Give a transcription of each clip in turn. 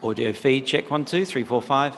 Audio feed, check 1, 2, 3, 4, 5.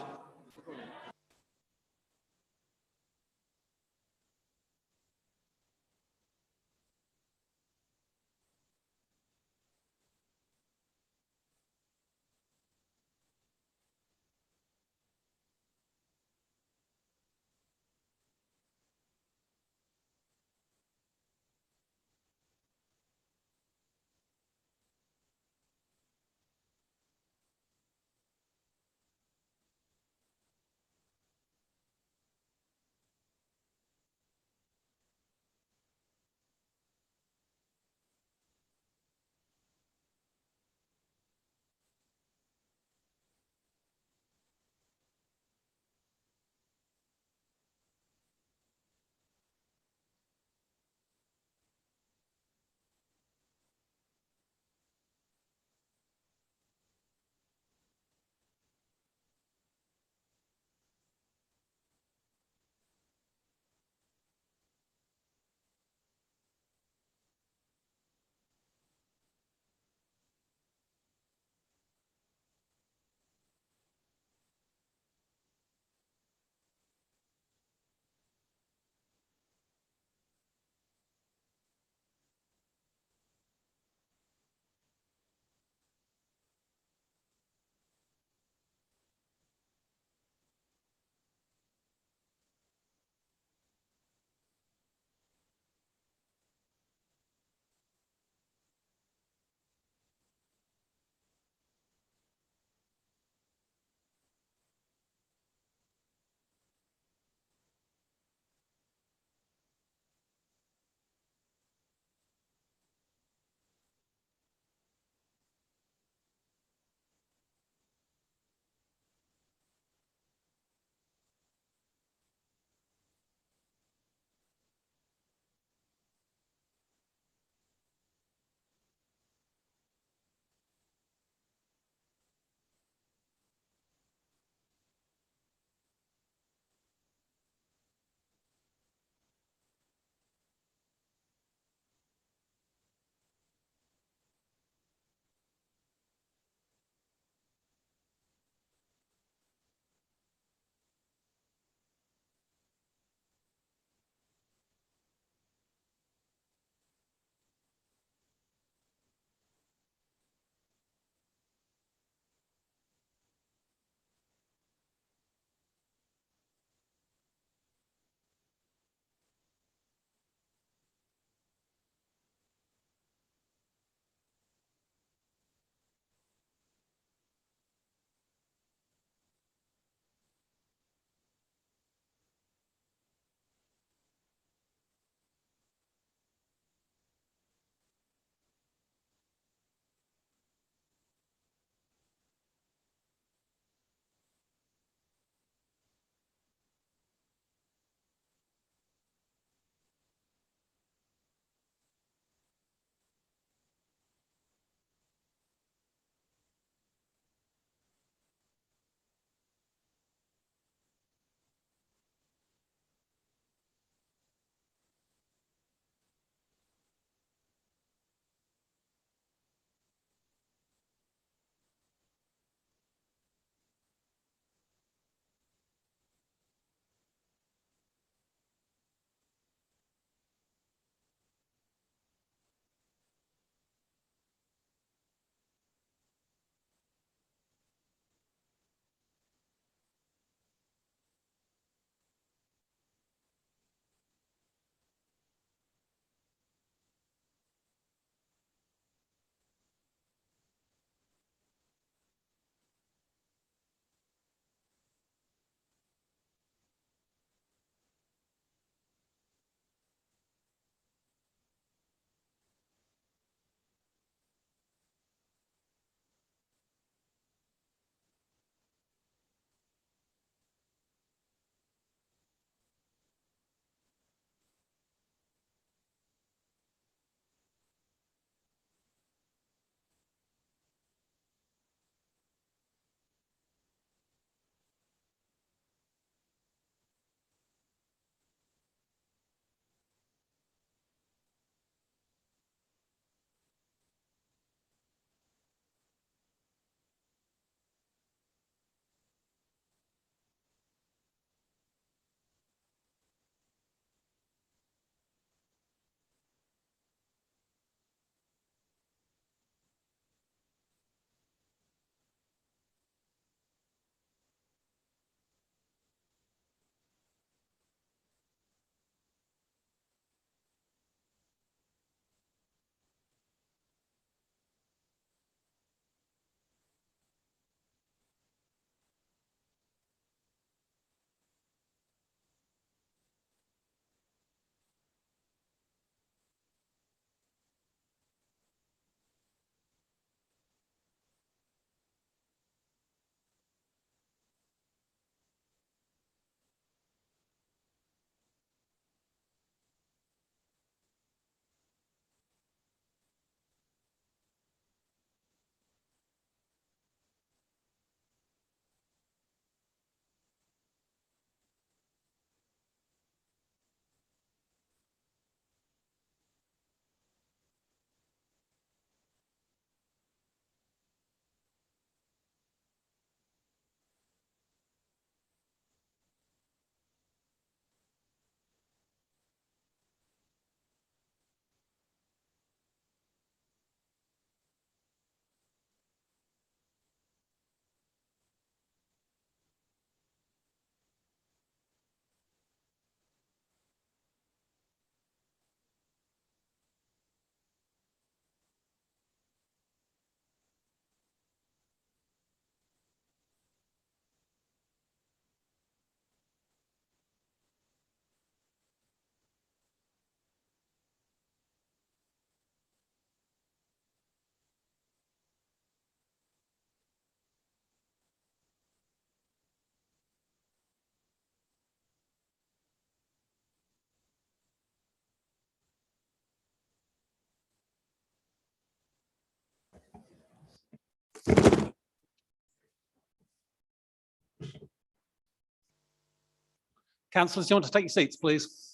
Councillors, do you want to take your seats, please?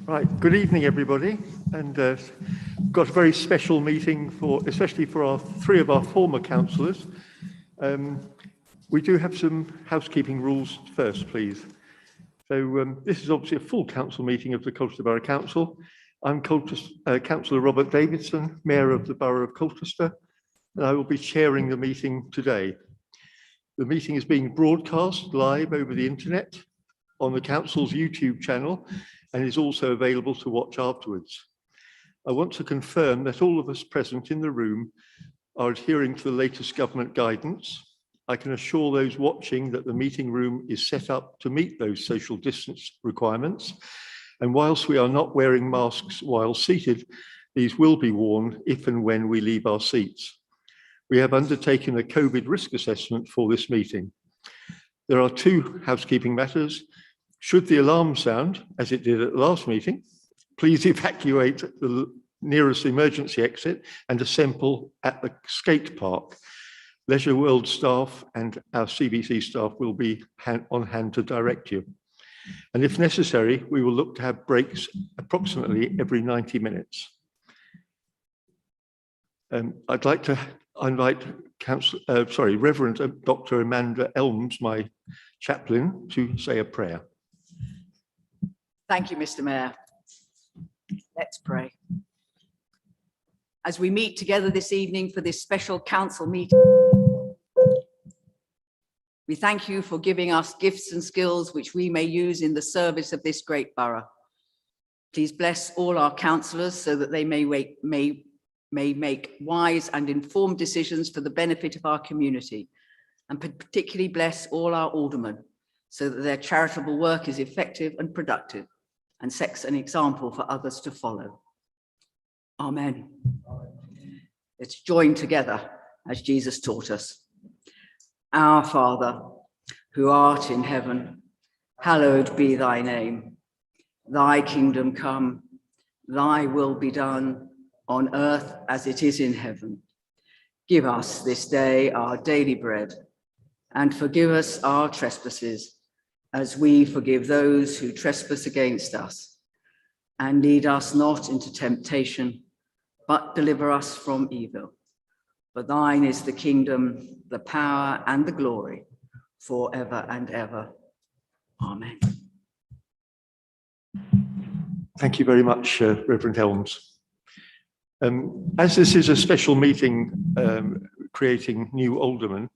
Right, good evening everybody, and got a very special meeting especially for three of our former councillors. We do have some housekeeping rules first, please. So this is obviously a full council meeting of the Colchester Borough Council. I'm Councillor Robert Davidson, Mayor of the Borough of Colchester, and I will be chairing the meeting today. The meeting is being broadcast live over the internet on the council's YouTube channel and is also available to watch afterwards. I want to confirm that all of us present in the room are adhering to the latest government guidance. I can assure those watching that the meeting room is set up to meet those social distance requirements. And whilst we are not wearing masks while seated, these will be worn if and when we leave our seats. We have undertaken a COVID risk assessment for this meeting. There are two housekeeping matters. Should the alarm sound, as it did at the last meeting, please evacuate the nearest emergency exit and assemble at the skate park. Leisure World staff and our CBC staff will be on hand to direct you. And if necessary, we will look to have breaks approximately every 90 minutes. I'd like to invite Reverend Dr. Amanda Elms, my chaplain, to say a prayer. Thank you, Mr. Mayor. Let's pray. As we meet together this evening for this special council meeting, we thank you for giving us gifts and skills which we may use in the service of this great borough. Please bless all our councillors so that they may make wise and informed decisions for the benefit of our community, and particularly bless all our aldermen so that their charitable work is effective and productive and sets an example for others to follow. Amen. Let's join together as Jesus taught us. Our Father, who art in heaven, hallowed be thy name. Thy kingdom come, thy will be done on earth as it is in heaven. Give us this day our daily bread, and forgive us our trespasses, as we forgive those who trespass against us. And lead us not into temptation, but deliver us from evil. For thine is the kingdom, the power, and the glory, forever and ever. Amen. Thank you very much, Reverend Elms. As this is a special meeting creating new aldermen,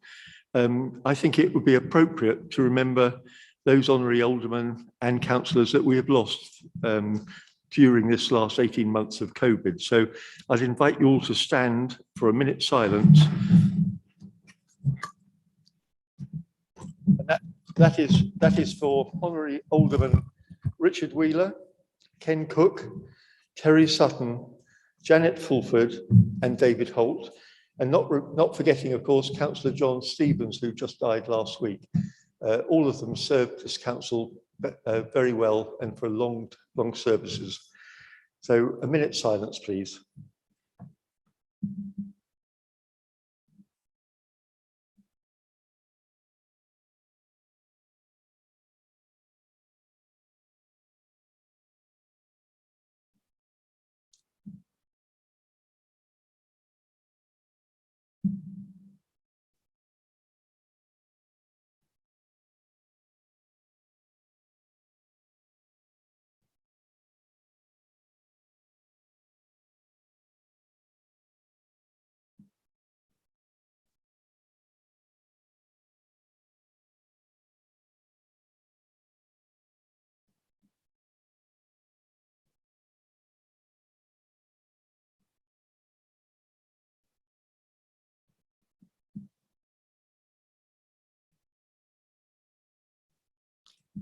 I think it would be appropriate to remember those honorary aldermen and councillors that we have lost during this last 18 months of COVID. So I'd invite you all to stand for a minute's silence. And that is for honorary alderman Richard Wheeler, Ken Cook, Terry Sutton, Janet Fulford, and David Holt, and not forgetting, of course, Councillor John Stevens, who just died last week. All of them served this council very well and for long services. So a minute's silence, please.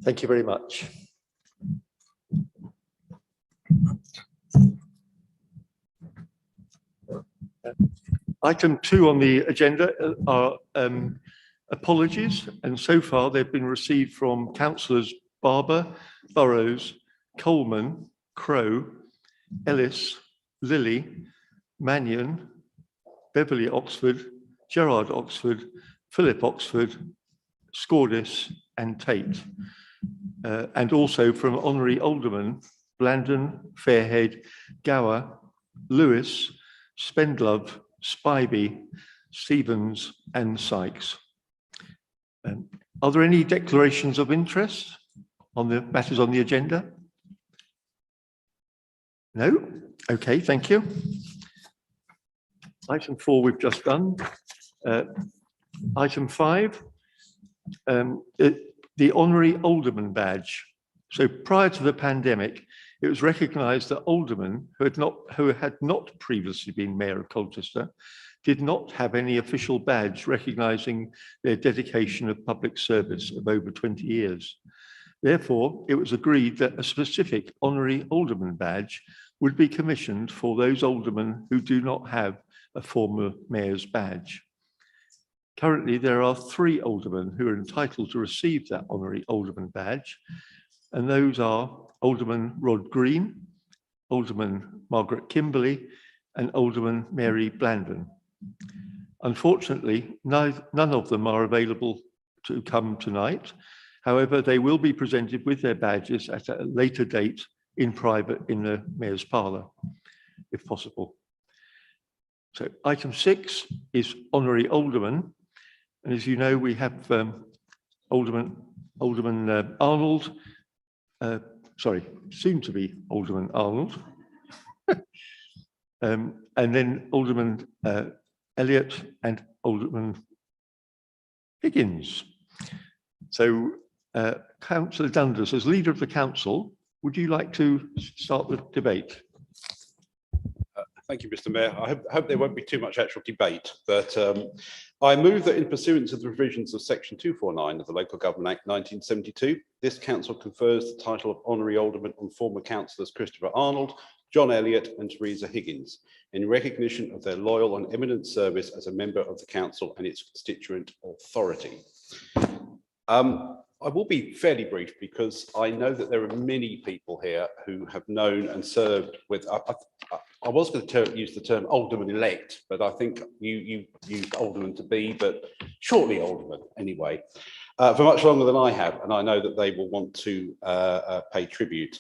Thank you very much. Item 2 on the agenda are apologies, and so far they've been received from Councillors Barber, Burrows, Coleman, Crow, Ellis, Lilly, Mannion, Beverley Oxford, Gerard Oxford, Philip Oxford, Scordis and Tate, and also from Honorary Aldermen Blandon, Fairhead, Gower, Lewis, Spendlove, Spivey, Stevens and Sykes. Are there any declarations of interest on the matters on the agenda? No? Okay, thank you. Item 4 we've just done. Item 5, the Honorary Alderman badge. So prior to the pandemic, it was recognised that aldermen who had not previously been Mayor of Colchester did not have any official badge recognising their dedication of public service of over 20 years. Therefore, it was agreed that a specific Honorary Alderman badge would be commissioned for those aldermen who do not have a former Mayor's badge. Currently, there are 3 aldermen who are entitled to receive that Honorary Alderman badge, and those are Alderman Rod Green, Alderman Margaret Kimberley, and Alderman Mary Blandon. Unfortunately, none of them are available to come tonight. However, they will be presented with their badges at a later date in private in the Mayor's Parlour, if possible. So item 6 is Honorary Alderman. And as you know, we have Alderman Arnold, soon to be Alderman Arnold, and then Alderman Elliott and Alderman Higgins. So Councillor Dundas, as leader of the council, would you like to start the debate? Thank you, Mr. Mayor. I hope there won't be too much actual debate, but I move that in pursuance of the provisions of Section 249 of the Local Government Act 1972, this council confers the title of Honorary Alderman on former councillors Christopher Arnold, John Elliott and Teresa Higgins, in recognition of their loyal and eminent service as a member of the council and its constituent authority. I will be fairly brief because I know that there are many people here who have known and served with, I was going to use the term alderman-elect, but I think you used alderman to be, but shortly alderman anyway, for much longer than I have, and I know that they will want to pay tribute.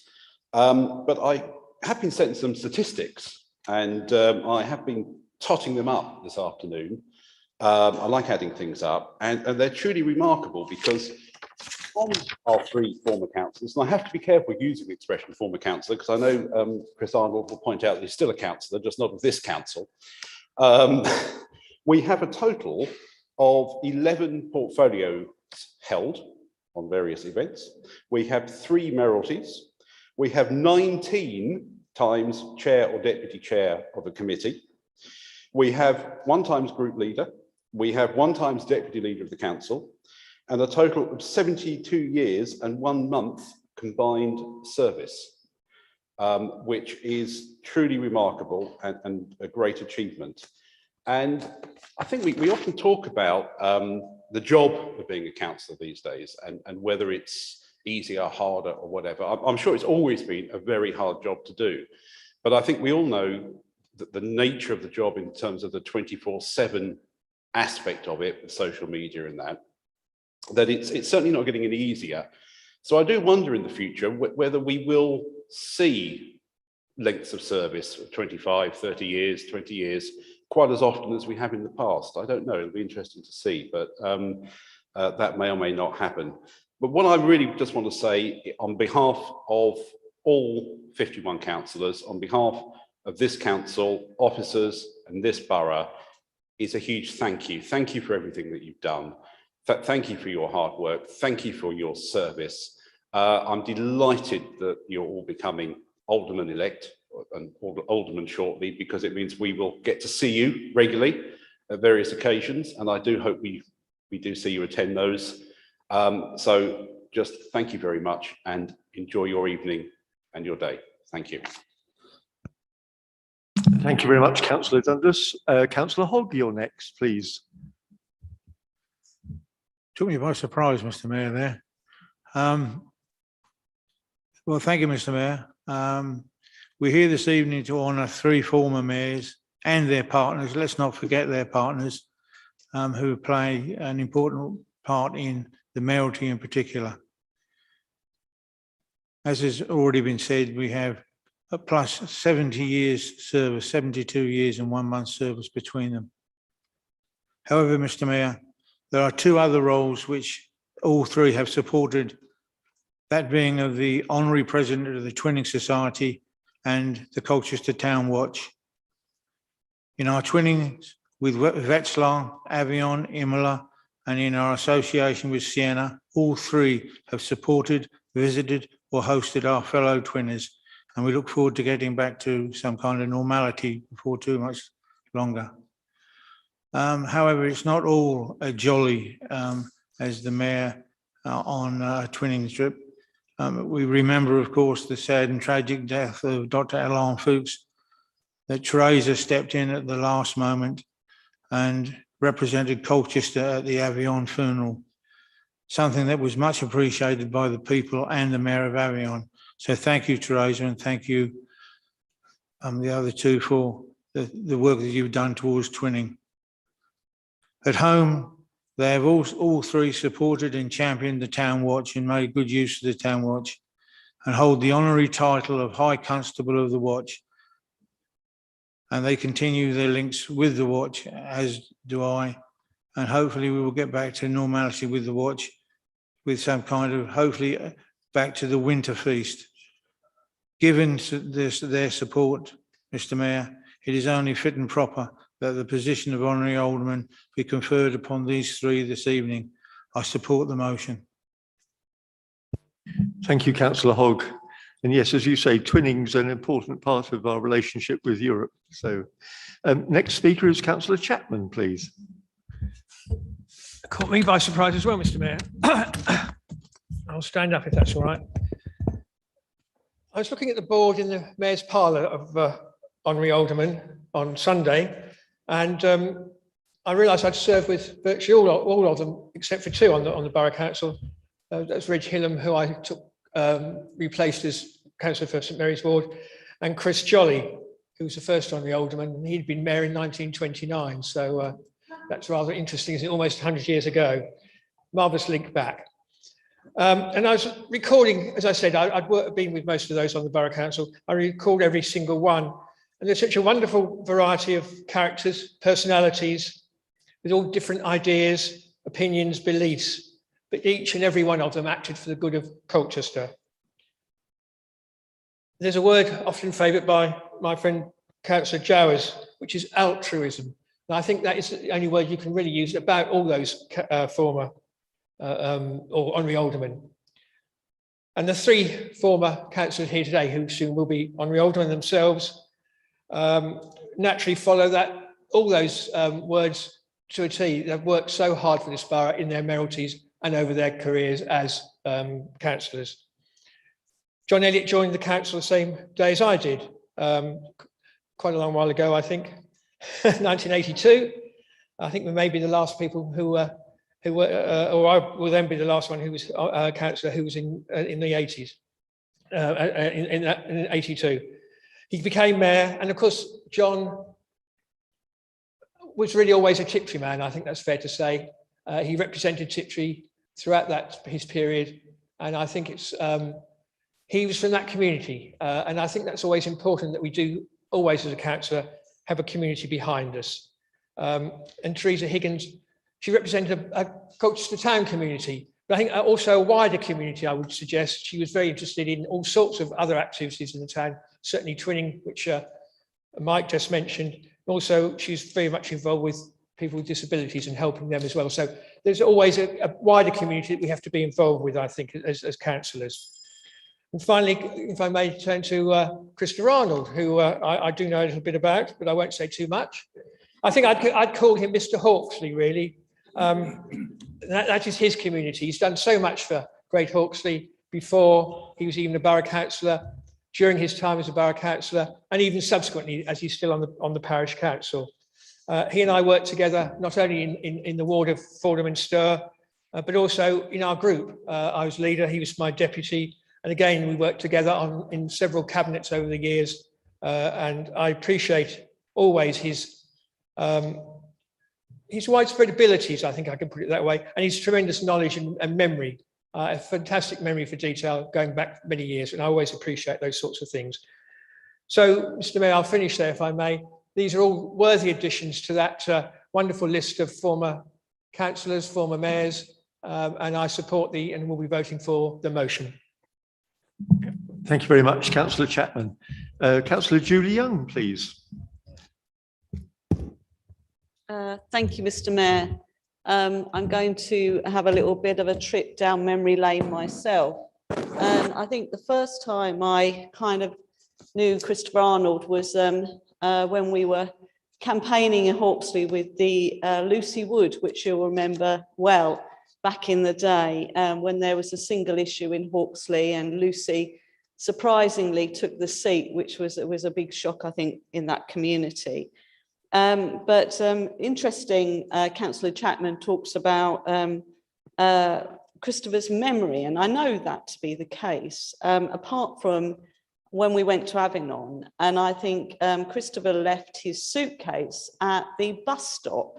But I have been sent some statistics, and I have been totting them up this afternoon. I like adding things up, and they're truly remarkable because on our 3 former councillors, and I have to be careful using the expression former councillor because I know Chris Arnold will point out that he's still a councillor, just not of this council. We have a total of 11 portfolios held on various events. We have 3 mayoralties. We have 19 times chair or deputy chair of a committee. We have 1 times group leader. We have 1 times deputy leader of the council, and a total of 72 years and 1 month combined service, which is truly remarkable and a great achievement. And I think we often talk about the job of being a councillor these days and whether it's easier, harder or whatever. I'm sure it's always been a very hard job to do, but I think we all know that the nature of the job in terms of the 24/7 aspect of it, with social media and that it's certainly not getting any easier. So I do wonder in the future whether we will see lengths of service of 25, 30 years, 20 years, quite as often as we have in the past. I don't know, it'll be interesting to see, but that may or may not happen. But what I really just want to say on behalf of all 51 councillors, on behalf of this council, officers and this borough, is a huge thank you. Thank you for everything that you've done. Thank you for your hard work. Thank you for your service. I'm delighted that you're all becoming alderman-elect and alderman shortly, because it means we will get to see you regularly at various occasions, and I do hope we do see you attend those. So just thank you very much and enjoy your evening and your day. Thank you. Thank you very much, Councillor Dundas. Councillor Hogg, you're next, please. Took me by surprise, Mr. Mayor, there. Well, thank you, Mr. Mayor. We're here this evening to honour 3 former mayors and their partners. Let's not forget their partners who play an important part in the mayoralty in particular. As has already been said, we have a plus 70 years service, 72 years and 1 month service between them. However, Mr. Mayor, there are 2 other roles which all 3 have supported, that being of the Honorary President of the Twinning Society and the Colchester Town Watch. In our twinnings with Wetzlar, Avion, Imola, and in our association with Siena, all 3 have supported, visited or hosted our fellow twinners, and we look forward to getting back to some kind of normality before too much longer. However, it's not all jolly as the Mayor on a twinning trip. We remember, of course, the sad and tragic death of Dr. Alain Fuchs, that Teresa stepped in at the last moment and represented Colchester at the Avion funeral, something that was much appreciated by the people and the Mayor of Avion. So thank you, Teresa, and thank you, the other 2, for the work that you've done towards twinning. At home, they have all 3 supported and championed the Town Watch and made good use of the Town Watch and hold the honorary title of High Constable of the Watch. And they continue their links with the Watch, as do I. And hopefully we will get back to normality with the Watch, with some kind of, hopefully, back to the winter feast. Given their support, Mr. Mayor, it is only fit and proper that the position of Honorary Alderman be conferred upon these 3 this evening. I support the motion. Thank you, Councillor Hogg. And yes, as you say, twinning's an important part of our relationship with Europe. So next speaker is Councillor Chapman, please. Caught me by surprise as well, Mr. Mayor. I'll stand up if that's all right. I was looking at the board in the Mayor's Parlour of Honorary Alderman on Sunday, and I realised I'd served with virtually all of them except for 2 on the Borough Council. That's Reg Hillam, who I took replaced as Councillor for St Mary's Ward, and Chris Jolly, who was the first Honorary Alderman, and he'd been Mayor in 1929. So that's rather interesting, isn't it? Almost 100 years ago. Marvellous link back. And I was recording, as I said, I'd been with most of those on the Borough Council. I recalled every single one. And there's such a wonderful variety of characters, personalities, with all different ideas, opinions, beliefs, but each and every one of them acted for the good of Colchester. There's a word often favoured by my friend Councillor Jowers, which is altruism. And I think that is the only word you can really use about all those former or honorary aldermen. And the 3 former councillors here today, who soon will be honorary aldermen themselves, naturally follow that, all those words to a T. They've worked so hard for this borough in their mayoralties and over their careers as councillors. John Elliott joined the council the same day as I did, quite a long while ago, I think, 1982. I think we may be the last people who were, or I will then be the last one who was a councillor who was in the 80s, in 82. He became mayor, and of course, John was really always a Tiptree man. I think that's fair to say. He represented Tiptree throughout his period, and I think it's he was from that community, and I think that's always important that we do always, as a councillor, have a community behind us. And Teresa Higgins, she represented a Colchester town community, but I think also a wider community. I would suggest she was very interested in all sorts of other activities in the town, certainly twinning, which Mike just mentioned. Also, she's very much involved with people with disabilities and helping them as well. So there's always a wider community that we have to be involved with, I think, as councillors. And finally, if I may turn to Christopher Arnold, who I do know a little bit about, but I won't say too much. I think I'd call him Mr. Hawksley, really. That is his community. He's done so much for Great Hawksley before he was even a borough councillor, during his time as a borough councillor, and even subsequently as he's still on the parish council. He and I worked together not only in the ward of Fordham and Stour, but also in our group. I was leader, he was my deputy, and again we worked together in several cabinets over the years. And I appreciate always his widespread abilities, I think I can put it that way, and his tremendous knowledge and memory, a fantastic memory for detail going back many years, and I always appreciate those sorts of things. So, Mr. Mayor, I'll finish there if I may. These are all worthy additions to that wonderful list of former councillors, former mayors, and I support and will be voting for the motion. Thank you very much, Councillor Chapman. Councillor Julie Young, please. Thank you, Mr. Mayor. I'm going to have a little bit of a trip down memory lane myself. I think the first time I kind of knew Christopher Arnold was when we were campaigning in Hawksley with the Lucy Wood, which you'll remember well back in the day, when there was a single issue in Hawksley and Lucy surprisingly took the seat, which was a big shock, I think, in that community. But interesting, Councillor Chapman talks about Christopher's memory, and I know that to be the case, apart from when we went to Avignon, and I think Christopher left his suitcase at the bus stop,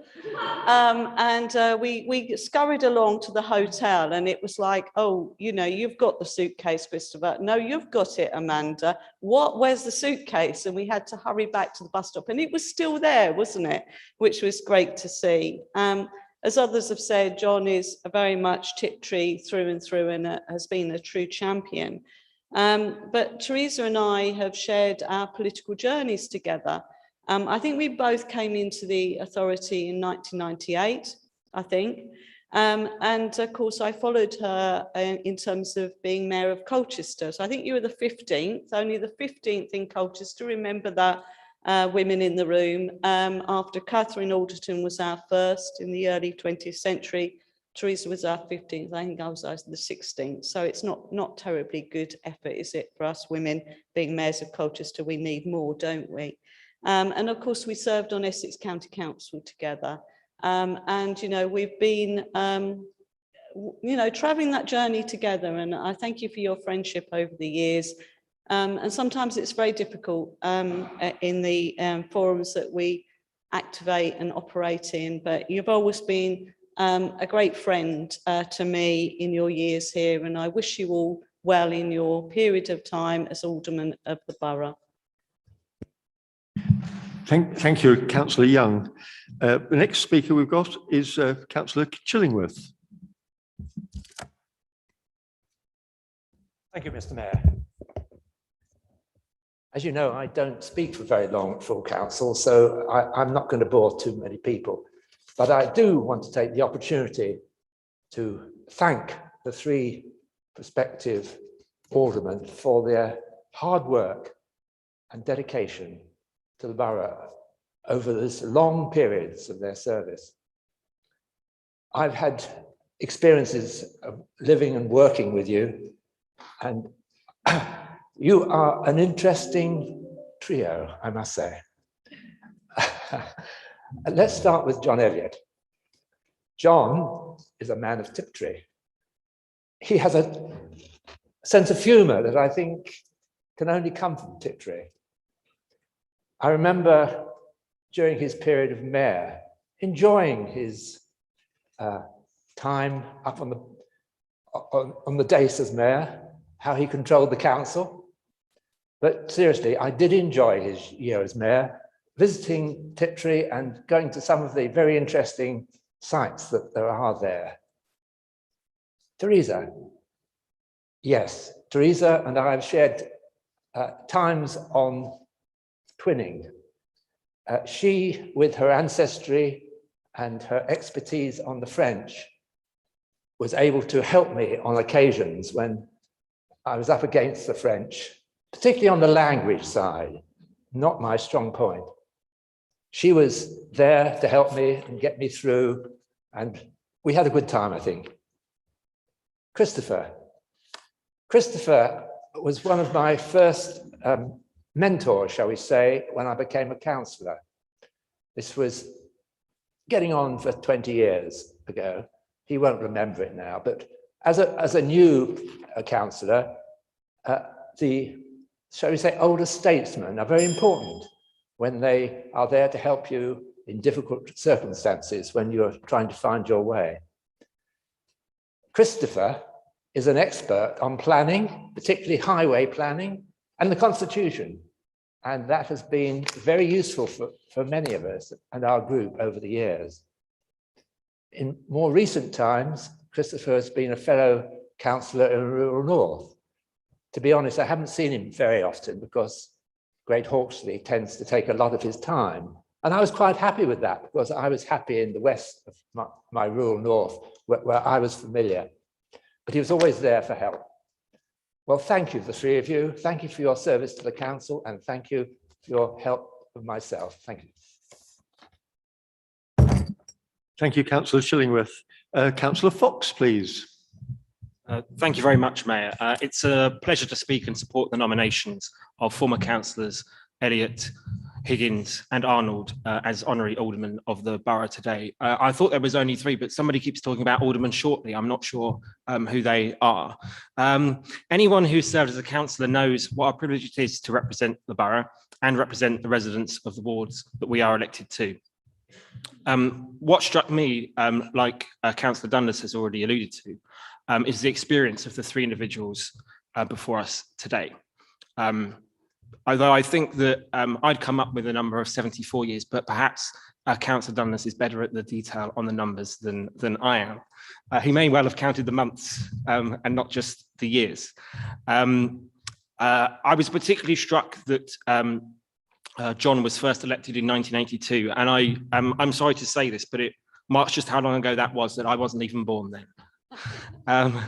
and we scurried along to the hotel, and it was like, oh, you know, you've got the suitcase, Christopher. No, you've got it, Amanda. Where's the suitcase? And we had to hurry back to the bus stop, and it was still there, wasn't it? Which was great to see. As others have said, John is very much Tiptree through and through, and has been a true champion. But Teresa and I have shared our political journeys together. I think we both came into the authority in 1998, I think. And of course, I followed her in terms of being Mayor of Colchester. So I think you were the 15th, only the 15th in Colchester. Remember that, women in the room. After Catherine Alderton was our first in the early 20th century. Teresa was our 15th, I think I was the 16th. So it's not terribly good effort, is it, for us women being mayors of Colchester? We need more, don't we? And of course, we served on Essex County Council together. And, you know, we've been, you know, traveling that journey together. And I thank you for your friendship over the years. And sometimes it's very difficult in the forums that we activate and operate in, but you've always been a great friend to me in your years here, and I wish you all well in your period of time as Alderman of the Borough. Thank you, Councillor Young. The next speaker we've got is Councillor Chillingworth. Thank you, Mr. Mayor. As you know, I don't speak for very long at full council, so I'm not going to bore too many people. But I do want to take the opportunity to thank the three prospective aldermen for their hard work and dedication to the borough over this long periods of their service. I've had experiences of living and working with you, and you are an interesting trio, I must say. Let's start with John Elliott. John is a man of Tiptree. He has a sense of humour that I think can only come from Tiptree. I remember during his period of mayor enjoying his time up on the dais as mayor, how he controlled the council. But seriously, I did enjoy his year as mayor, visiting Tiptree and going to some of the very interesting sites that there are there. Teresa. Yes, Teresa and I have shared times on twinning. She, with her ancestry and her expertise on the French, was able to help me on occasions when I was up against the French, particularly on the language side, not my strong point. She was there to help me and get me through, and we had a good time, I think. Christopher, Christopher was one of my first mentors, shall we say, when I became a councillor. This was getting on for 20 years ago. He won't remember it now, but as a new councillor, the, shall we say, older statesmen are very important when they are there to help you in difficult circumstances when you're trying to find your way. Christopher is an expert on planning, particularly highway planning and the Constitution. And that has been very useful for many of us and our group over the years. In more recent times, Christopher has been a fellow councillor in Rural North. To be honest, I haven't seen him very often because Great Hawksley tends to take a lot of his time. And I was quite happy with that because I was happy in the west of my Rural North where I was familiar. But he was always there for help. Well, thank you, the three of you. Thank you for your service to the council and thank you for your help of myself. Thank you. Thank you, Councillor Shillingworth. Councillor Fox, please. Thank you very much, Mayor. It's a pleasure to speak and support the nominations of former councillors Elliott, Higgins and Arnold as honorary aldermen of the borough today. I thought there was only three, but somebody keeps talking about aldermen shortly. I'm not sure who they are. Anyone who served as a councillor knows what a privilege it is to represent the borough and represent the residents of the wards that we are elected to. What struck me, like Councillor Dundas has already alluded to, is the experience of the three individuals before us today. Although I think that I'd come up with a number of 74 years, but perhaps Councillor Dundas is better at the detail on the numbers than I am. He may well have counted the months and not just the years. I was particularly struck that John was first elected in 1982, and I'm sorry to say this, but it marks just how long ago that was that I wasn't even born then.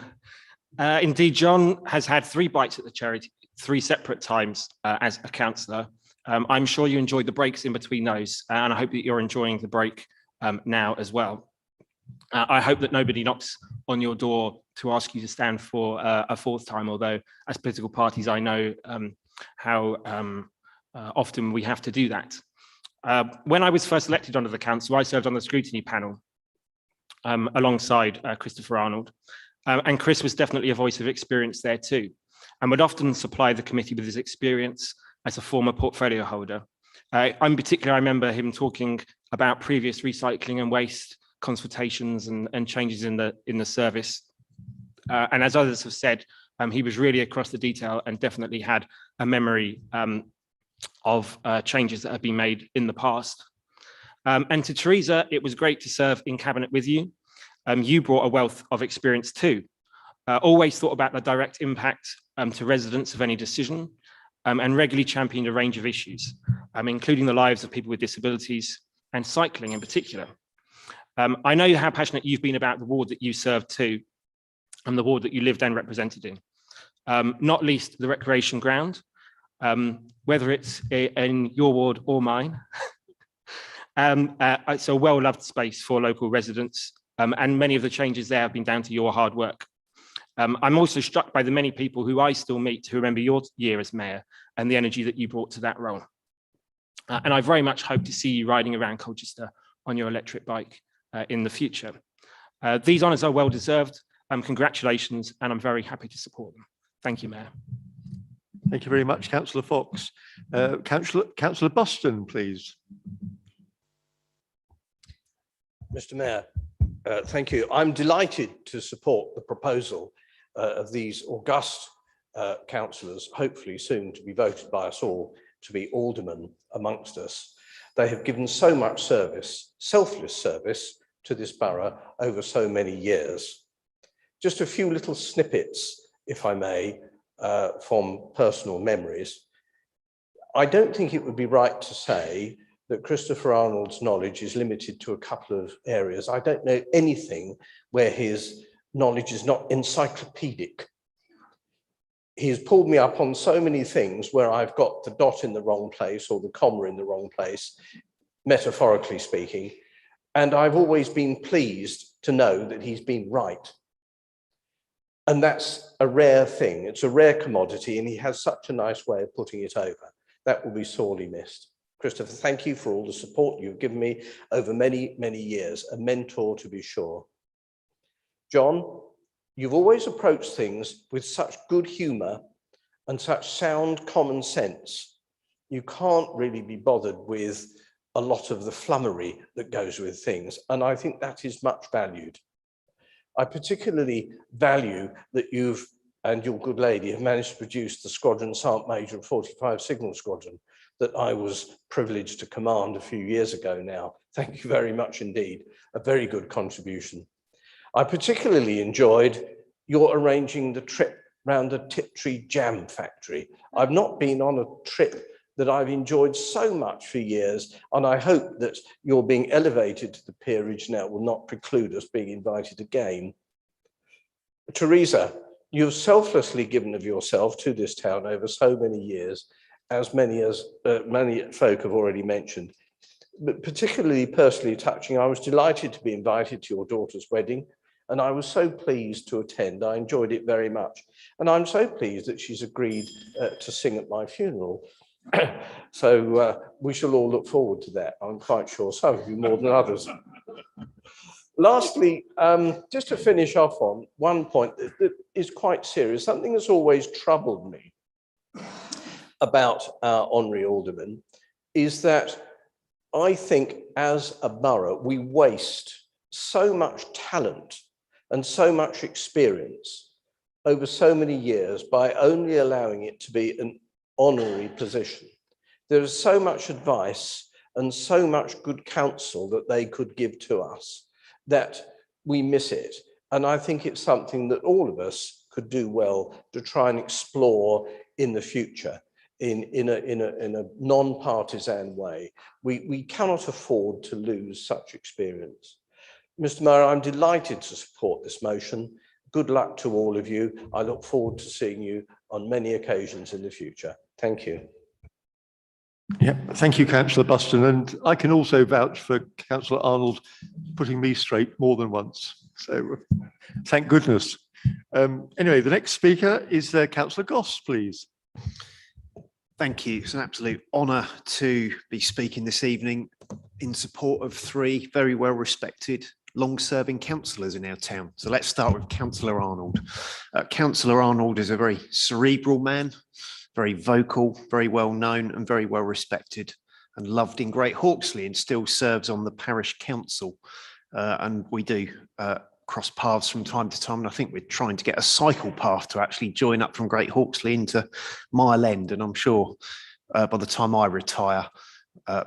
Indeed, John has had 3 bites at the cherry 3 separate times as a councillor. I'm sure you enjoyed the breaks in between those, and I hope that you're enjoying the break now as well. I hope that nobody knocks on your door to ask you to stand for a 4th time, although as political parties, I know how often we have to do that. When I was first elected onto the council, I served on the scrutiny panel alongside Christopher Arnold, and Chris was definitely a voice of experience there too, and would often supply the committee with his experience as a former portfolio holder. In particular, I remember him talking about previous recycling and waste consultations and changes in the service. And as others have said, he was really across the detail and definitely had a memory of changes that have been made in the past. And to Teresa, it was great to serve in cabinet with you. You brought a wealth of experience too. Always thought about the direct impact to residents of any decision, and regularly championed a range of issues, including the lives of people with disabilities and cycling in particular. I know how passionate you've been about the ward that you served too, and the ward that you lived and represented in, not least the recreation ground, whether it's in your ward or mine. It's a well-loved space for local residents, and many of the changes there have been down to your hard work. I'm also struck by the many people who I still meet who remember your year as mayor and the energy that you brought to that role. And I very much hope to see you riding around Colchester on your electric bike in the future. These honours are well deserved. Congratulations, and I'm very happy to support them. Thank you, Mayor. Thank you very much, Councillor Fox. Councillor Buston, please. Mr. Mayor, thank you. I'm delighted to support the proposal of these august councillors, hopefully soon to be voted by us all to be aldermen amongst us. They have given so much service, selfless service, to this borough over so many years. Just a few little snippets, if I may, from personal memories. I don't think it would be right to say that Christopher Arnold's knowledge is limited to a couple of areas. I don't know anything where his knowledge is not encyclopedic. He has pulled me up on so many things where I've got the dot in the wrong place or the comma in the wrong place, metaphorically speaking, and I've always been pleased to know that he's been right. And that's a rare thing. It's a rare commodity, and he has such a nice way of putting it over. That will be sorely missed. Christopher, thank you for all the support you've given me over many, many years, a mentor to be sure. John, you've always approached things with such good humour and such sound common sense. You can't really be bothered with a lot of the flummery that goes with things, and I think that is much valued. I particularly value that you've and your good lady have managed to produce the Squadron Sergeant Major of 45 Signal Squadron that I was privileged to command a few years ago now. Thank you very much indeed. A very good contribution. I particularly enjoyed your arranging the trip round the Tiptree Jam Factory. I've not been on a trip that I've enjoyed so much for years, and I hope that your being elevated to the peerage now will not preclude us being invited again. Teresa, you've selflessly given of yourself to this town over so many years, as many folk have already mentioned. But particularly personally touching, I was delighted to be invited to your daughter's wedding, and I was so pleased to attend. I enjoyed it very much. And I'm so pleased that she's agreed to sing at my funeral. So we shall all look forward to that. I'm quite sure some of you more than others. Lastly, just to finish off on one point that is quite serious, something that's always troubled me about our honorary aldermen is that I think as a borough, we waste so much talent and so much experience over so many years by only allowing it to be an honorary position. There is so much advice and so much good counsel that they could give to us that we miss it. And I think it's something that all of us could do well to try and explore in the future in a non-partisan way. We cannot afford to lose such experience. Mr. Mayor, I'm delighted to support this motion. Good luck to all of you. I look forward to seeing you on many occasions in the future. Thank you. Yeah, thank you, Councillor Buston. And I can also vouch for Councillor Arnold putting me straight more than once. So thank goodness. Anyway, the next speaker is Councillor Goss, please. Thank you. It's an absolute honour to be speaking this evening in support of three very well respected long-serving councillors in our town. So let's start with Councillor Arnold. Councillor Arnold is a very cerebral man, very vocal, very well known and very well respected and loved in Great Hawksley, and still serves on the parish council. And we do cross paths from time to time. And I think we're trying to get a cycle path to actually join up from Great Hawksley into Mile End. And I'm sure by the time I retire,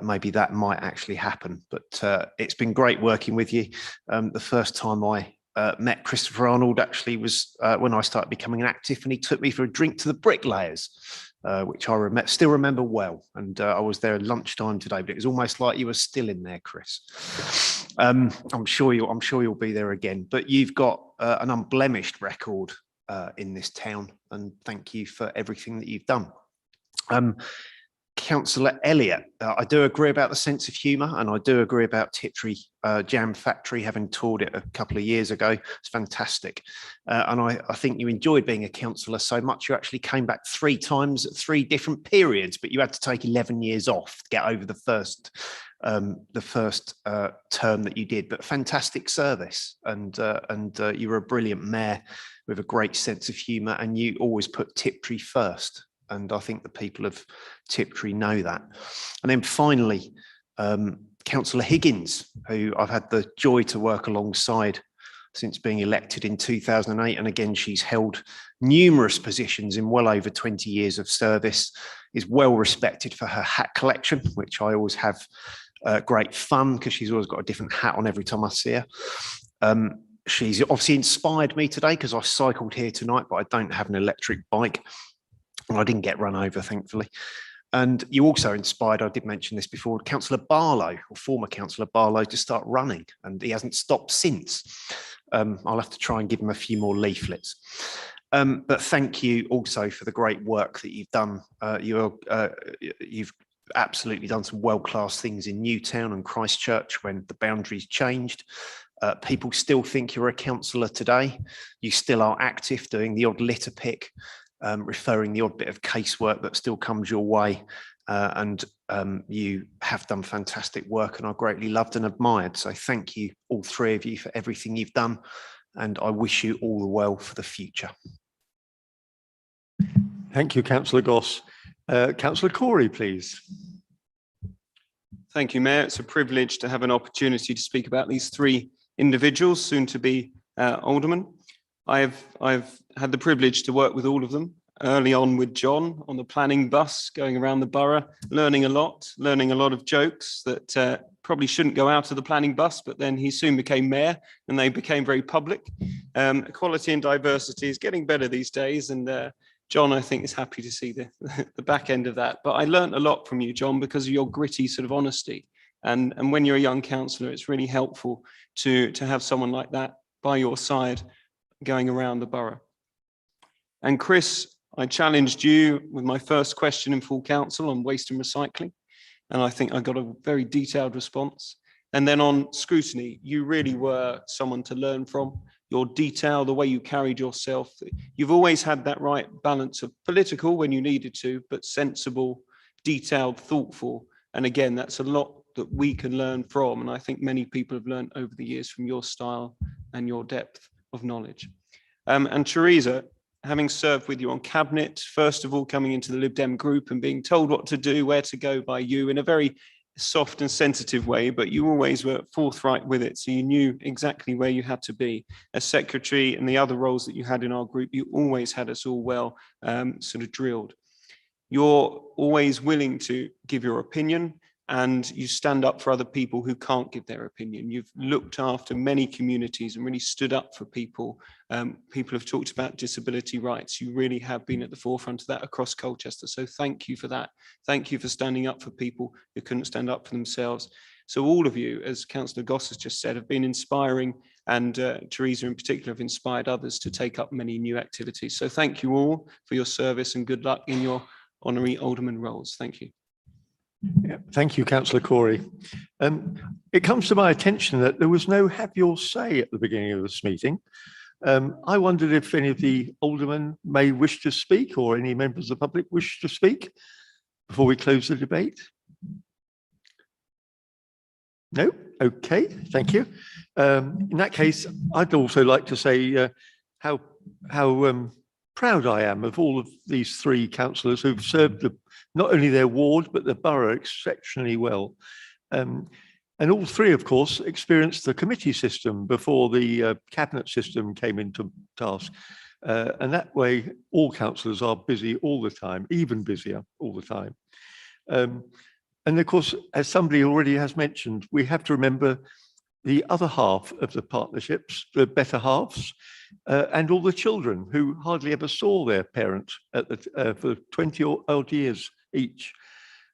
maybe that might actually happen. But it's been great working with you. The first time I met Christopher Arnold actually was when I started becoming active, and he took me for a drink to the Bricklayers, which I still remember well. And I was there at lunchtime today, but it was almost like you were still in there, Chris. I'm sure you'll be there again. But you've got an unblemished record in this town, and thank you for everything that you've done. Councillor Elliott, I do agree about the sense of humour, and I do agree about Tiptree Jam Factory, having toured it a couple of years ago. It's fantastic. And I think you enjoyed being a councillor so much you actually came back 3 times at 3 different periods, but you had to take 11 years off to get over the first term that you did. But fantastic service, and you were a brilliant mayor with a great sense of humour, and you always put Tiptree first. And I think the people of Tiptree know that. And then finally, Councillor Higgins, who I've had the joy to work alongside since being elected in 2008. And again, she's held numerous positions in well over 20 years of service, is well respected for her hat collection, which I always have great fun because she's always got a different hat on every time I see her. She's obviously inspired me today because I cycled here tonight, but I don't have an electric bike. I didn't get run over, thankfully. And you also inspired, I did mention this before, Councillor Barlow, or former Councillor Barlow, to start running, and he hasn't stopped since. I'll have to try and give him a few more leaflets. But thank you also for the great work that you've done. You've absolutely done some world-class things in Newtown and Christchurch when the boundaries changed. People still think you're a councillor today. You still are active, doing the odd litter pick, referring the odd bit of casework that still comes your way. And you have done fantastic work and are greatly loved and admired. So thank you, all three of you, for everything you've done. And I wish you all the well for the future. Thank you, Councillor Goss. Councillor Corey, please. Thank you, Mayor. It's a privilege to have an opportunity to speak about these three individuals, soon to be aldermen. I've had the privilege to work with all of them. Early on with John on the planning bus, going around the borough, learning a lot of jokes that probably shouldn't go out of the planning bus, but then he soon became mayor and they became very public. Equality and diversity is getting better these days, and John, I think, is happy to see the back end of that. But I learned a lot from you, John, because of your gritty sort of honesty. And when you're a young councillor, it's really helpful to have someone like that by your side going around the borough. And Chris, I challenged you with my first question in full council on waste and recycling, and I think I got a very detailed response. And then on scrutiny, you really were someone to learn from. Your detail, the way you carried yourself, you've always had that right balance of political when you needed to, but sensible, detailed, thoughtful. And again, that's a lot that we can learn from, and I think many people have learned over the years from your style and your depth of knowledge. And Teresa, having served with you on cabinet, first of all coming into the Lib Dem group and being told what to do, where to go by you in a very soft and sensitive way, but you always were forthright with it, so you knew exactly where you had to be. As secretary and the other roles that you had in our group, you always had us all well sort of drilled. You're always willing to give your opinion, and you stand up for other people who can't give their opinion. You've looked after many communities and really stood up for people. People have talked about disability rights. You really have been at the forefront of that across Colchester. So thank you for that. Thank you for standing up for people who couldn't stand up for themselves. So all of you, as Councillor Goss has just said, have been inspiring, and Teresa in particular have inspired others to take up many new activities. So thank you all for your service and good luck in your honorary alderman roles. Thank you. Yeah, thank you, Councillor Corey. It comes to my attention that there was no have your say at the beginning of this meeting. I wondered if any of the aldermen may wish to speak, or any members of the public wish to speak before we close the debate. No? Okay, thank you. In that case, I'd also like to say how proud I am of all of these three councillors who've served not only their ward, but the borough exceptionally well. And all three, of course, experienced the committee system before the cabinet system came into task. And that way, all councillors are busy all the time, even busier all the time. And of course, as somebody already has mentioned, we have to remember the other half of the partnerships, the better halves, and all the children who hardly ever saw their parent for 20 odd years each.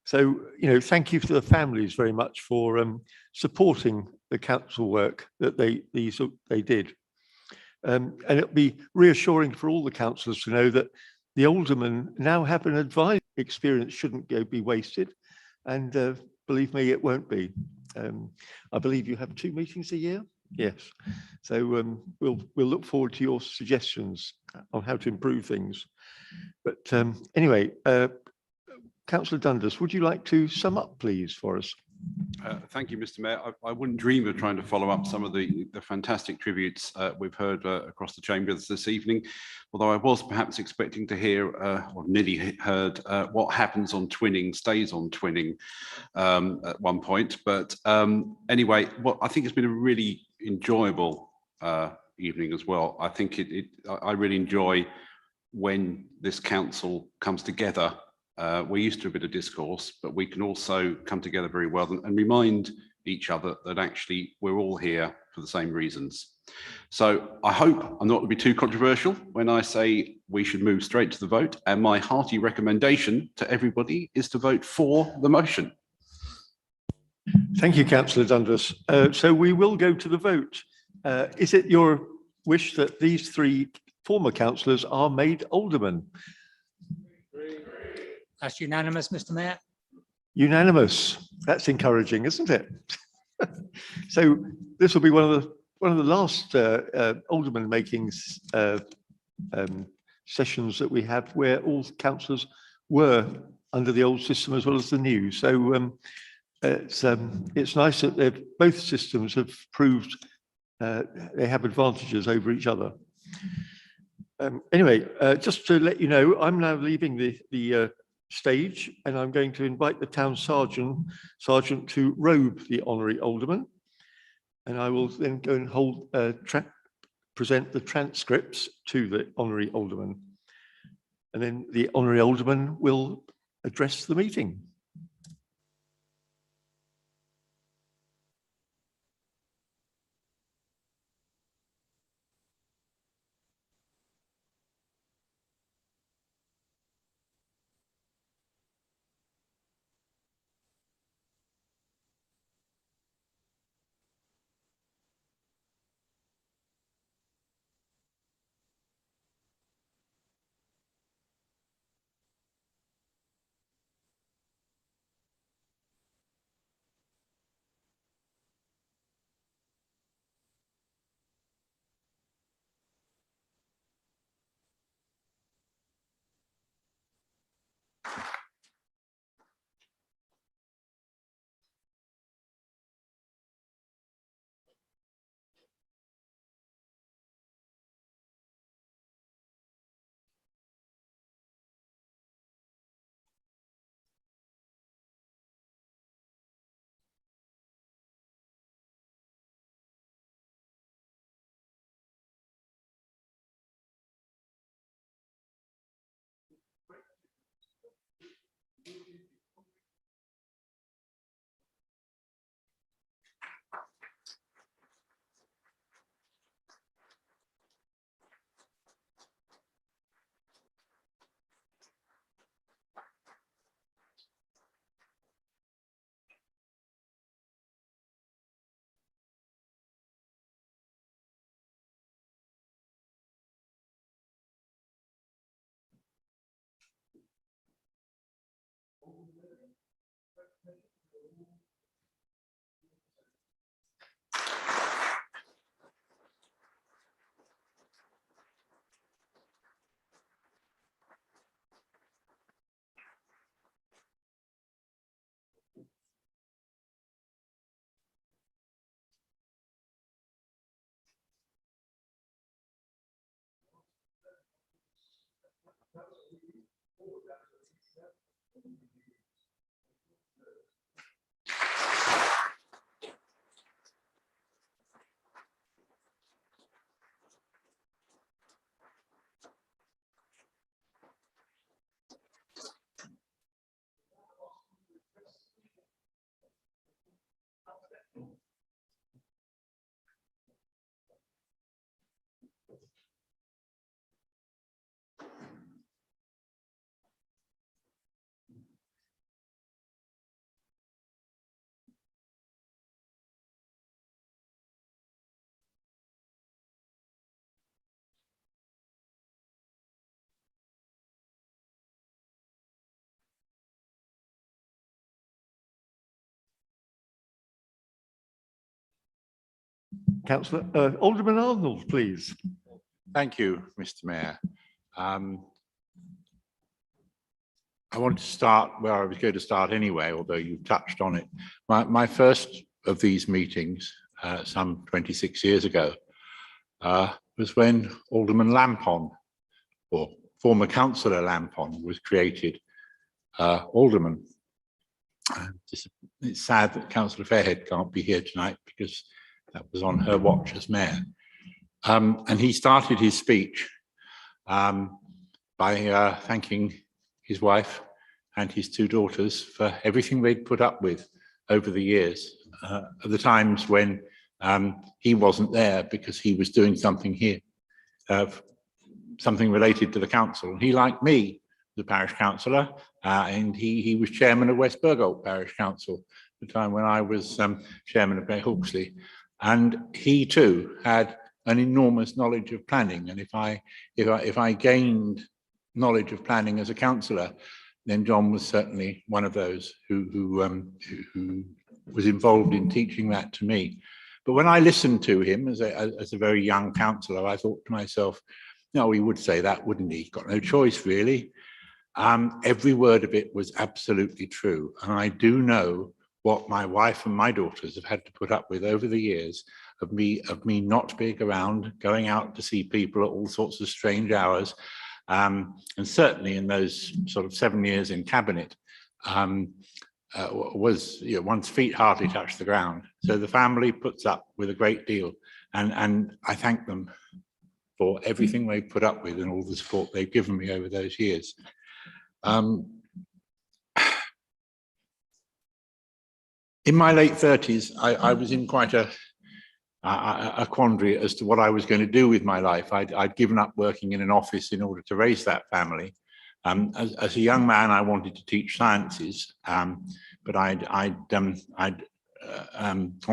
So, thank you to the families very much for supporting the council work that they did. And it'll be reassuring for all the councillors to know that the aldermen now have an advice. Experience shouldn't be wasted, and believe me, it won't be. I believe you have 2 meetings a year. Yes, so we'll look forward to your suggestions on how to improve things. But anyway, Councillor Dundas, would you like to sum up, please, for us? Thank you, Mr. Mayor. I wouldn't dream of trying to follow up some of the fantastic tributes we've heard across the chambers this evening, although I was perhaps expecting to hear, or nearly heard, what happens on twinning stays on twinning at one point. But anyway, I think it's been a really enjoyable evening as well. I think I really enjoy when this council comes together. We're used to a bit of discourse, but we can also come together very well and remind each other that actually we're all here for the same reasons. So I hope I'm not going to be too controversial when I say we should move straight to the vote, and my hearty recommendation to everybody is to vote for the motion. Thank you, Councillor Dundas. So we will go to the vote. Is it your wish that these 3 former councillors are made aldermen? That's unanimous, Mr. Mayor. Unanimous. That's encouraging, isn't it? So this will be one of the one of the last alderman makings sessions that we had where all councillors were under the old system as well as the new. So it's nice that both systems have proved they have advantages over each other. Anyway, just to let you know, I'm now leaving the stage, and I'm going to invite the town sergeant to robe the honorary alderman, and I will then go and present the transcripts to the honorary alderman, and then the honorary alderman will address the meeting. Councillor Alderman Arnold, please. Thank you, Mr. Mayor. I want to start where I was going to start anyway, although you've touched on it. My first of these meetings, some 26 years ago, was when Alderman Lampon, or former Councillor Lampon, was created Alderman. It's sad that Councillor Fairhead can't be here tonight because that was on her watch as Mayor. And he started his speech by thanking his wife and his two daughters for everything they'd put up with over the years, at the times when he wasn't there because he was doing something here, something related to the council. He, like me, the parish councillor, and he was chairman of West Burgolt Parish Council at the time when I was chairman of Great Hawksley. And he too had an enormous knowledge of planning. And if I gained knowledge of planning as a councillor, then John was certainly one of those who was involved in teaching that to me. But when I listened to him as a very young councillor, I thought to myself, no, he would say that, wouldn't he? Got no choice, really. Every word of it was absolutely true. And I do know what my wife and my daughters have had to put up with over the years of me not being around, going out to see people at all sorts of strange hours. And certainly in those sort of 7 years in cabinet, was, you know, one's feet hardly touched the ground. So the family puts up with a great deal. And I thank them for everything they've put up with and all the support they've given me over those years. In my late 30s, I was in quite a quandary as to what I was going to do with my life. I'd given up working in an office in order to raise that family. As a young man, I wanted to teach sciences, but I'd gone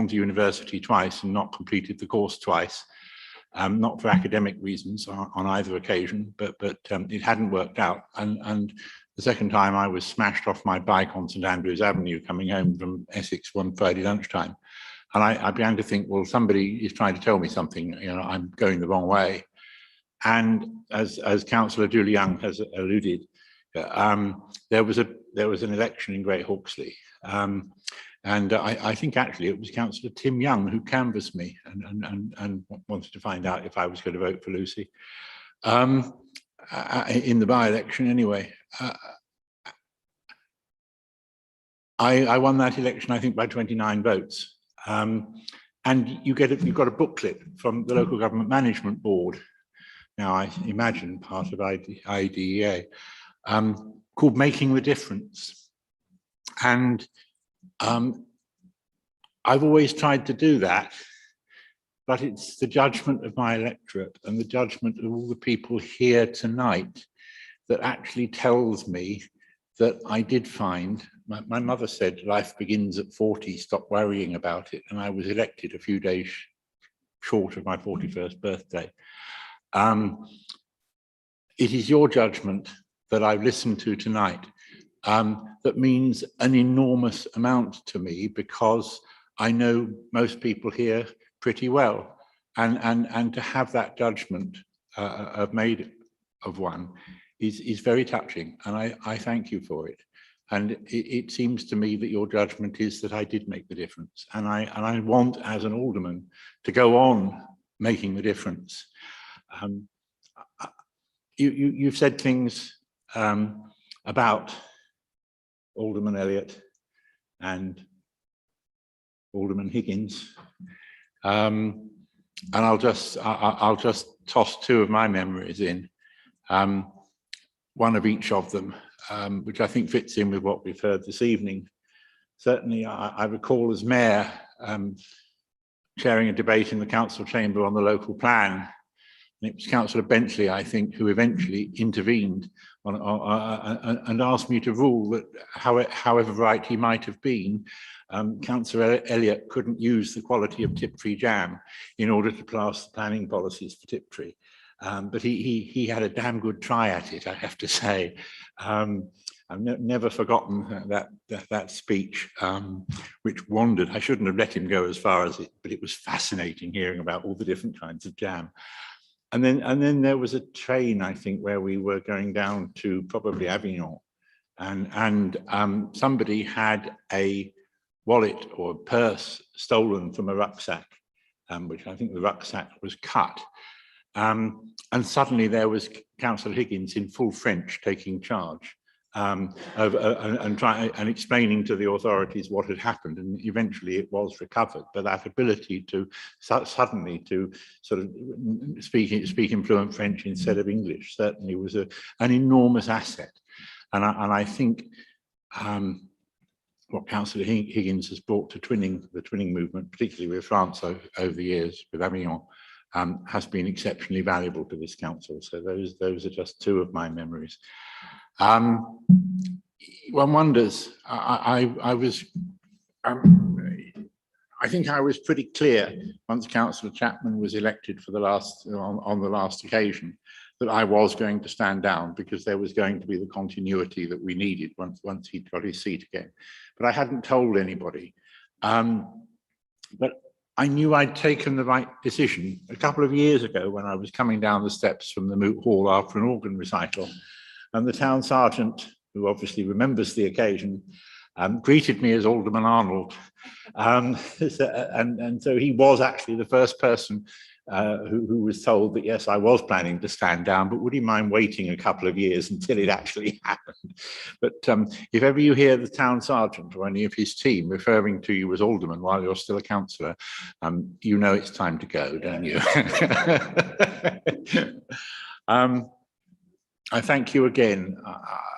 to university twice and not completed the course twice, not for academic reasons on either occasion, but it hadn't worked out. And the second time I was smashed off my bike on St Andrews Avenue coming home from Essex one Friday lunchtime. And I began to think, well, somebody is trying to tell me something, you know, I'm going the wrong way. And as Councillor Julie Young has alluded, there was an election in Great Hawksley. And I think actually it was Councillor Tim Young who canvassed me and wanted to find out if I was going to vote for Lucy. In the by-election anyway. I won that election, I think, by 29 votes. And you've got a booklet from the Local Government Management Board, now I imagine part of IDEA, called Making the Difference. And I've always tried to do that, but it's the judgment of my electorate and the judgment of all the people here tonight that actually tells me that I did find, my mother said, life begins at 40, stop worrying about it. And I was elected a few days short of my 41st birthday. It is your judgment that I've listened to tonight that means an enormous amount to me, because I know most people here pretty well, and to have that judgment made of one is very touching, and I thank you for it. And it seems to me that your judgment is that I did make the difference, and I want, as an alderman, to go on making the difference. You've said things about Alderman Elliott and Alderman Higgins. And I'll just toss two of my memories in, one of each of them, which I think fits in with what we've heard this evening. Certainly, I recall as mayor chairing a debate in the council chamber on the local plan. And it was Councillor Benchley, I think, who eventually intervened and asked me to rule that, however right he might have been, Councillor Elliott couldn't use the quality of Tiptree jam in order to pass the planning policies for Tiptree. But he had a damn good try at it, I have to say. I've never forgotten that speech, which wandered. I shouldn't have let him go as far as it, but it was fascinating hearing about all the different kinds of jam. And then there was a train, I think, where we were going down to probably Avignon, and somebody had a wallet or a purse stolen from a rucksack, which I think the rucksack was cut. And suddenly there was Councillor Higgins in full French taking charge and explaining to the authorities what had happened, and eventually it was recovered. But that ability to suddenly to sort of speak in fluent French instead of English certainly was an enormous asset. And I think what Councillor Higgins has brought to the twinning movement, particularly with France over the years with Avignon, has been exceptionally valuable to this council. So those are just two of my memories. One wonders, I think I was pretty clear once Councillor Chapman was elected for on the last occasion that I was going to stand down, because there was going to be the continuity that we needed once he'd got his seat again. But I hadn't told anybody. But I knew I'd taken the right decision a couple of years ago when I was coming down the steps from the Moot Hall after an organ recital, and the town sergeant, who obviously remembers the occasion, greeted me as Alderman Arnold. And so he was actually the first person who was told that, yes, I was planning to stand down, but would he mind waiting a couple of years until it actually happened? But if ever you hear the town sergeant or any of his team referring to you as Alderman while you're still a councillor, you know it's time to go, don't you? I thank you again.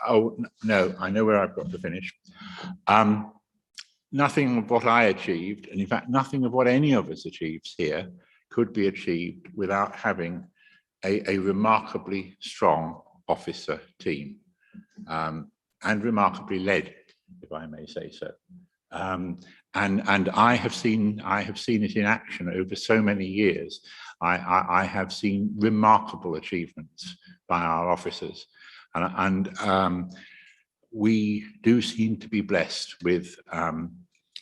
Oh, no, I know where I've got to finish. Nothing of what I achieved, and in fact, nothing of what any of us achieves here could be achieved without having a remarkably strong officer team, and remarkably led, if I may say so. And I have seen it in action over so many years. I have seen remarkable achievements by our officers, and we do seem to be blessed with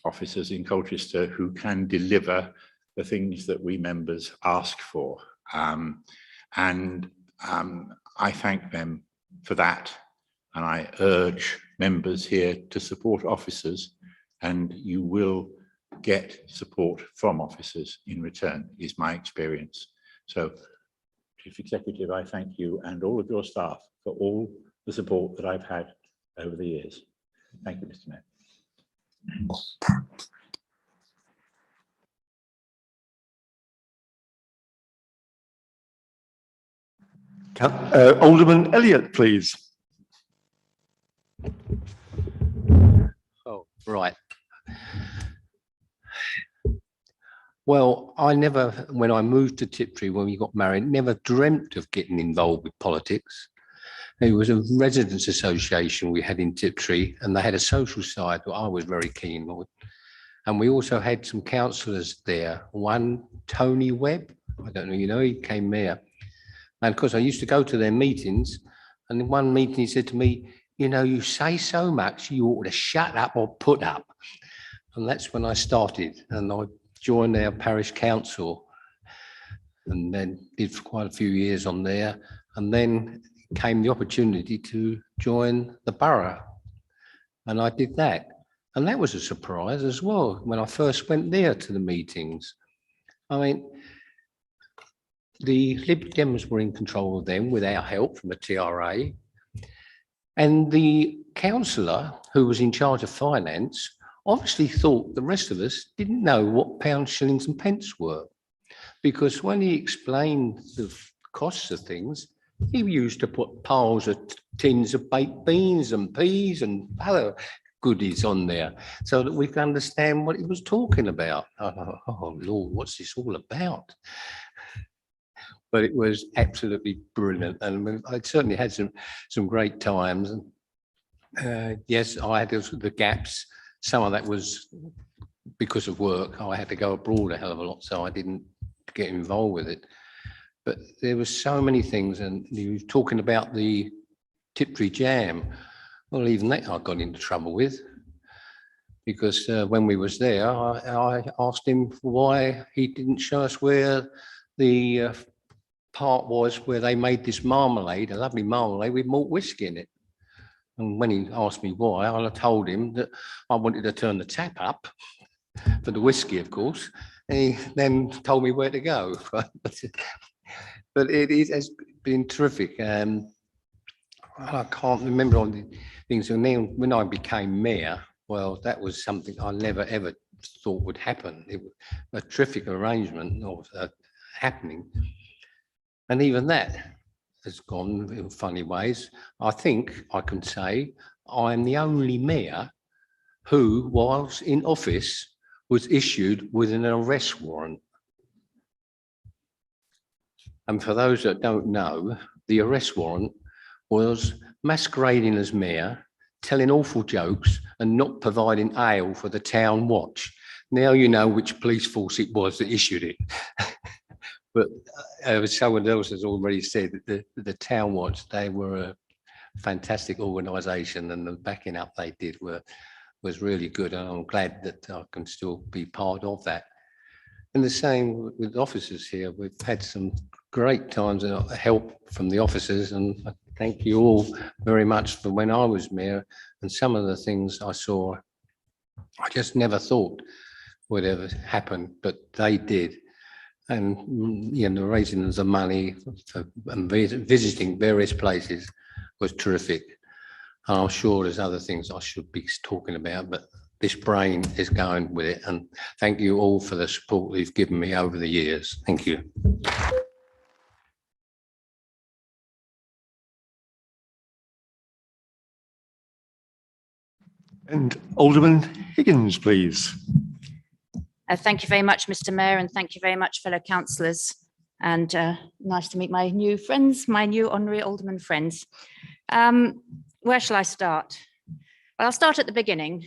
officers in Colchester who can deliver the things that we members ask for. I thank them for that. And I urge members here to support officers, and you will get support from officers in return, is my experience. So, Chief Executive, I thank you and all of your staff for all the support that I've had over the years. Thank you, Mr. Mayor. Alderman Elliott, please. Oh, right. Well, I never, when I moved to Tiptree, when we got married, never dreamt of getting involved with politics. It was a residents' association we had in Tiptree, and they had a social side that I was very keen on. And we also had some councillors there. One, Tony Webb, I don't know, you know, he came there. And of course, I used to go to their meetings, and in one meeting he said to me, you know, you say so much, you ought to shut up or put up. And that's when I started, and I joined our parish council, and then did for quite a few years on there. And then came the opportunity to join the borough, and I did that. And that was a surprise as well when I first went there to the meetings. I mean, the Lib Dems were in control of them with our help from the TRA. And the councillor who was in charge of finance obviously thought the rest of us didn't know what pounds, shillings and pence were. Because when he explained the costs of things, he used to put piles of tins of baked beans and peas and other goodies on there so that we could understand what he was talking about. Oh Lord, what's this all about? But it was absolutely brilliant, and I certainly had some great times. Yes, I had the gaps. Some of that was because of work. I had to go abroad a hell of a lot, so I didn't get involved with it. But there were so many things, and you were talking about the Tiptree Jam. Well, even that I got into trouble with, because when we was there, I asked him why he didn't show us where the part was where they made this marmalade, a lovely marmalade with malt whiskey in it. And when he asked me why, I told him that I wanted to turn the tap up for the whiskey, of course. And he then told me where to go. But it has been terrific. I can't remember all the things. And then when I became mayor, well, that was something I never ever thought would happen. It was a terrific arrangement of happening. And even that has gone in funny ways. I think I can say I'm the only mayor who, whilst in office, was issued with an arrest warrant. And for those that don't know, the arrest warrant was masquerading as mayor, telling awful jokes and not providing ale for the town watch. Now you know which police force it was that issued it. But someone else has already said that the town watch, they were a fantastic organisation, and the backing up they did was really good. And I'm glad that I can still be part of that. And the same with officers here. We've had some great times and help from the officers, and I thank you all very much for when I was mayor and some of the things I saw, I just never thought would ever happen, but they did. And the raising of the money for and visiting various places was terrific. And I'm sure there's other things I should be talking about, but this brain is going with it. And thank you all for the support you've given me over the years. Thank you. And Alderman Higgins, please. Thank you very much, Mr. Mayor, and thank you very much, fellow councillors. And nice to meet my new friends, my new honorary alderman friends. Where shall I start? Well, I'll start at the beginning.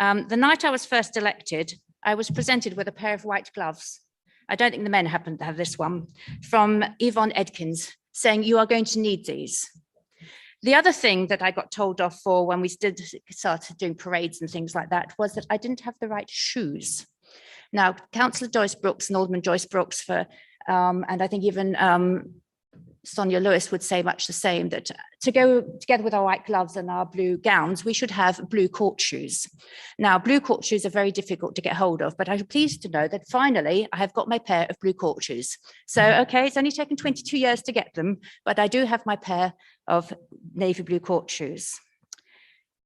The night I was first elected, I was presented with a pair of white gloves. I don't think the men happen to have this one, from Yvonne Edkins, saying, "You are going to need these." The other thing that I got told off for when we started doing parades and things like that was that I didn't have the right shoes. Now, Councillor Joyce Brooks and Alderman Joyce Brooks, and I think even Sonia Lewis would say much the same, that to go together with our white gloves and our blue gowns, we should have blue court shoes. Now, blue court shoes are very difficult to get hold of, but I'm pleased to know that finally I have got my pair of blue court shoes. So, okay, it's only taken 22 years to get them, but I do have my pair of navy blue court shoes.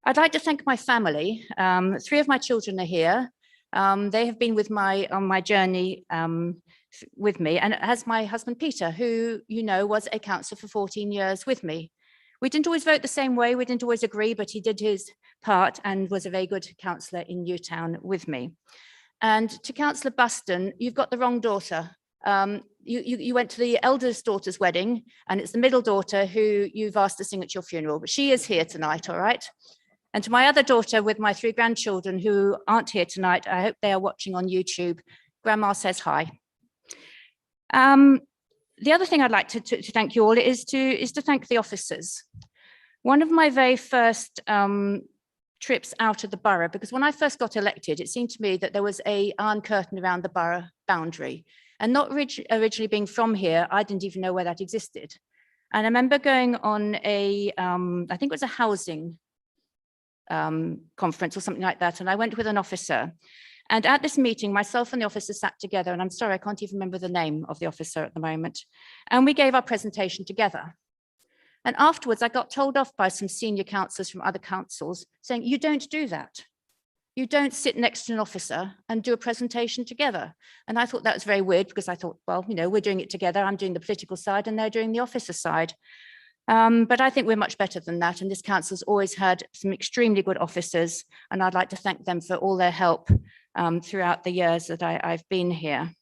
I'd like to thank my family. 3 of my children are here. They have been with on my journey with me, and as my husband Peter, who was a councillor for 14 years with me. We didn't always vote the same way, we didn't always agree, but he did his part and was a very good councillor in Newtown with me. And to Councillor Buston, you've got the wrong daughter. You went to the eldest daughter's wedding, and it's the middle daughter who you've asked to sing at your funeral, but she is here tonight, all right? And to my other daughter with my 3 grandchildren who aren't here tonight, I hope they are watching on YouTube. Grandma says hi. The other thing I'd like to thank you all is to thank the officers. One of my very first trips out of the borough, because when I first got elected, it seemed to me that there was an iron curtain around the borough boundary. And not originally being from here, I didn't even know where that existed. And I remember going on I think it was a housing conference or something like that, and I went with an officer. And at this meeting, myself and the officer sat together, and I'm sorry, I can't even remember the name of the officer at the moment. And we gave our presentation together. And afterwards, I got told off by some senior councillors from other councils saying, "You don't do that. You don't sit next to an officer and do a presentation together." And I thought that was very weird, because I thought, well, we're doing it together. I'm doing the political side and they're doing the officer side. But I think we're much better than that. And this council's always had some extremely good officers, and I'd like to thank them for all their help throughout the years that I've been here.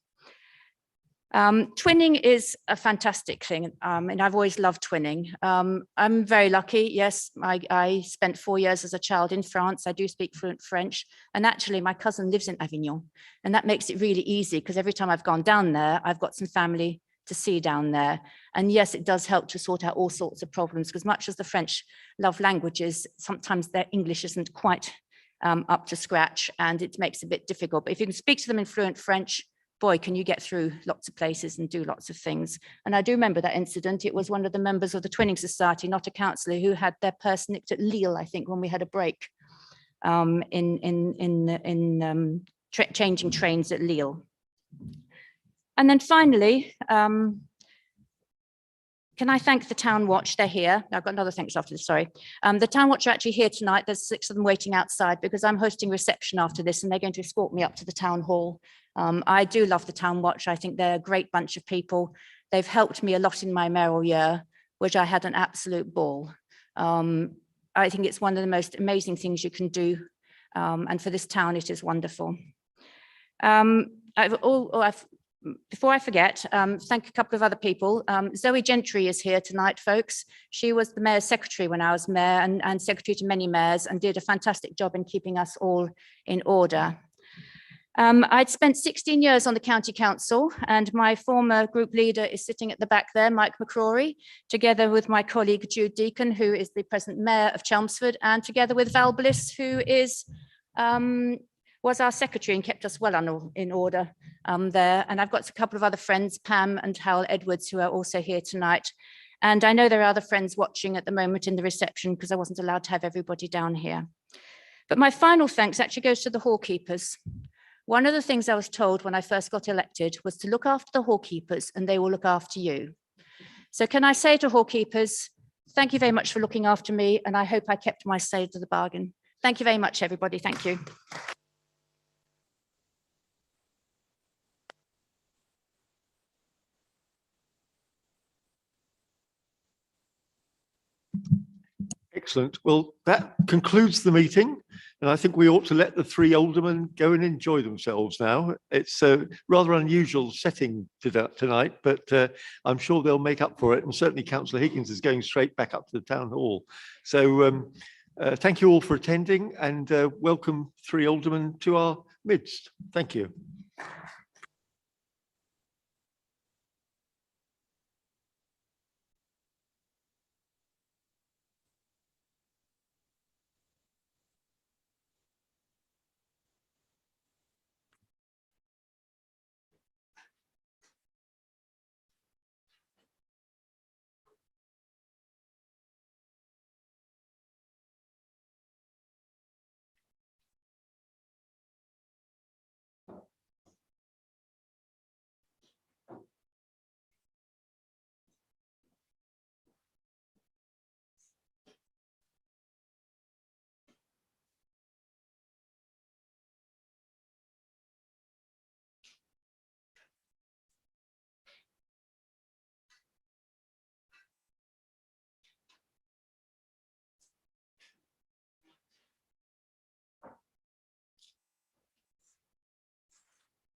Twinning is a fantastic thing, and I've always loved twinning. I'm very lucky. Yes, I spent 4 years as a child in France. I do speak fluent French, and actually my cousin lives in Avignon, and that makes it really easy, because every time I've gone down there, I've got some family to see down there. And yes, it does help to sort out all sorts of problems, because much as the French love languages, sometimes their English isn't quite up to scratch, and it makes it a bit difficult. But if you can speak to them in fluent French, boy, can you get through lots of places and do lots of things. And I do remember that incident. It was one of the members of the Twinning Society, not a councillor, who had their purse nicked at Lille, I think, when we had a break changing trains at Lille. And then finally, can I thank the Town Watch? They're here. I've got another thanks after this, sorry. The Town Watch are actually here tonight. There's 6 of them waiting outside, because I'm hosting reception after this, and they're going to escort me up to the Town Hall. I do love the Town Watch. I think they're a great bunch of people. They've helped me a lot in my mayoral year, which I had an absolute ball. I think it's one of the most amazing things you can do. And for this town, it is wonderful. Before I forget, thank a couple of other people. Zoe Gentry is here tonight, folks. She was the mayor's secretary when I was mayor, and secretary to many mayors, and did a fantastic job in keeping us all in order. I'd spent 16 years on the county council, and my former group leader is sitting at the back there, Mike McCrory, together with my colleague Jude Deacon, who is the present mayor of Chelmsford, and together with Val Bliss, who is was our secretary and kept us well in order there. And I've got a couple of other friends, Pam and Hal Edwards, who are also here tonight. And I know there are other friends watching at the moment in the reception because I wasn't allowed to have everybody down here. But my final thanks actually goes to the hallkeepers. One of the things I was told when I first got elected was to look after the hallkeepers and they will look after you. So can I say to hallkeepers, thank you very much for looking after me, and I hope I kept my side of the bargain. Thank you very much, everybody. Thank you. Excellent. Well, that concludes the meeting, and I think we ought to let the three aldermen go and enjoy themselves now. It's a rather unusual setting tonight, but I'm sure they'll make up for it. And certainly Councillor Higgins is going straight back up to the town hall. So thank you all for attending, and welcome three aldermen to our midst. Thank you.